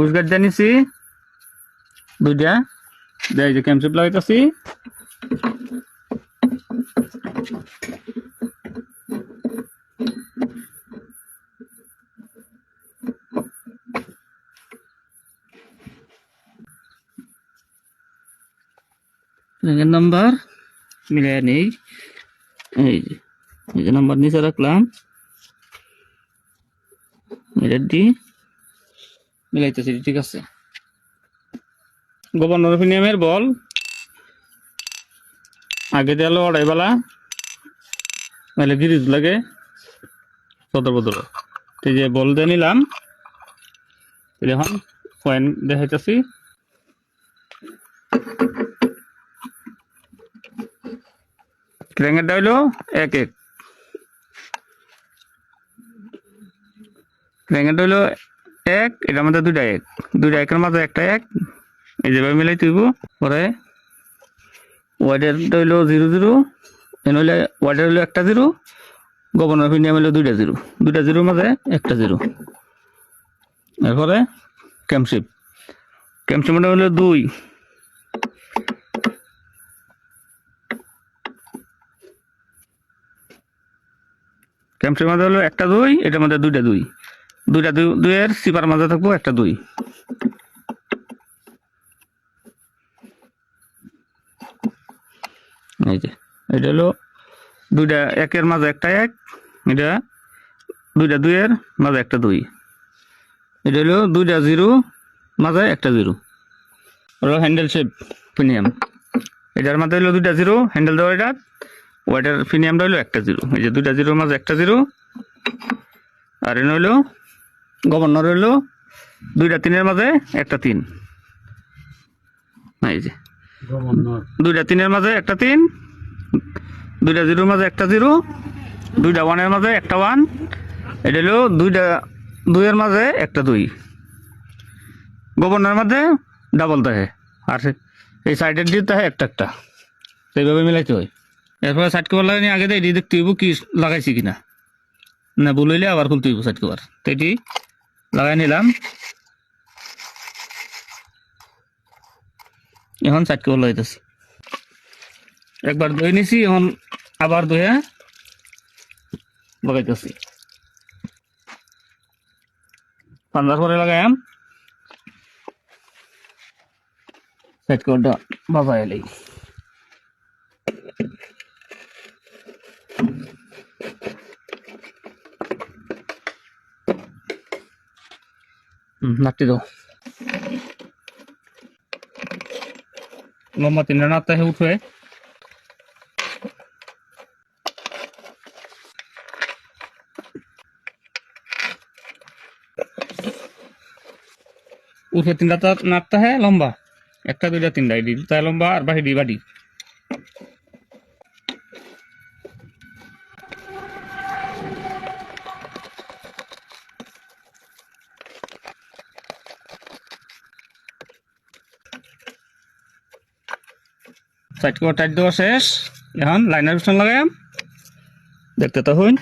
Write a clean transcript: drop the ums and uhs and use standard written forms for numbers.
push guard জানিছি দুইটা দেখ যে ক্যামশিপ লাগাইতেছি নাম্বার মিলাই নেই এই যে নাম্বার নিচে রাখলাম মিলাইতেছি ঠিক আছে গভর্নর অফিনিয়ামের বল আগে দিয়ে আলো অড়াই বেলা নাহলে গিরিজ লাগে সদর বদল এই যে বল দিয়ে নিলাম এখন কয়েন দেখাইতেছি ক্র্যাঙ্কেরটা হইলো 1-1 ক্র্যাঙ্কেরটা হইলো 1 এটার মধ্যে দুইটা 1 দুইটা 1-এর মাঝে একটা 1 এই যেভাবে মিলাই তুইব পরে ওয়াইডারটা হইলো 0-0 এন হইলে ওয়াইডার হইলো একটা 0 গভর্নর অফিনিয়াম হইলো দুইটা 0 দুইটা 0-এর মাঝে একটা 0 এরপরে ক্যামশিপ ক্যামশিপটা হইলো 2 ক্যামশিপের মধ্যে হলো একটা 2 এটার মধ্যে দুইটা 2 দুইটা 2-এর সিপার মাঝে থাকবো একটা 2 এই যে এটা হলো দুইটা 1-এর মাঝে একটা 1 এটা দুইটা 2-এর মাঝে একটা 2 এটা হলো দুইটা 0 মাঝে একটা 0 হলো হ্যান্ডেল শেপ ফিনিয়াম এটার মধ্যে হলো দুইটা 0 হ্যান্ডেল দেওয়া এটা ওয়াইটার ফিনিয়ামটা হলো একটা 0 এই যে দুইটা 0-এর মাঝে একটা 0 আর এনে হইলো গভর্নর হইলো দুইটা 3-এর মাঝে একটা 3 এই যে দুইটা 3-এর মাঝে একটা 3 দুইটা 0-এর মাঝে একটা 0 দুইটা 1-এর মাঝে একটা 1 এটা হলো দুইটা 2-এর মাঝে একটা 2 গভর্নরের মধ্যে ডাবল থাকে আর এই সাইডের দিয়ে থাকে একটা একটা সেইভাবে মিলাইতে হয় এরপরে সাইড কভার লাগাই আগে দিয়ে এটি দেখতে হইব কি লাগাইছি কিনা না ভুল হইলে আবার খুলতে হইব সাইড কভার তো এটি লাগাই নিলাম এখন সাইড কভার লাগাইতেছি একবার ধুয়ে নিছি এখন আবার ধুয়ে লাগাইতেছি পান্দার পরে লাগাইম সাইড কভারটা বাবা এলেই নাটটি দাও লম্বা 3টা নাটটা হে উঠে উঠে 3টা নাটটা হে লম্বা একটা 2টা 3টা এডি তাই লম্বা আর বাহি বাড়ি সাইড কভার টাইট দেওয়া শেষ এখন লাইনার পিছন লাগাই দেখতে তো হইন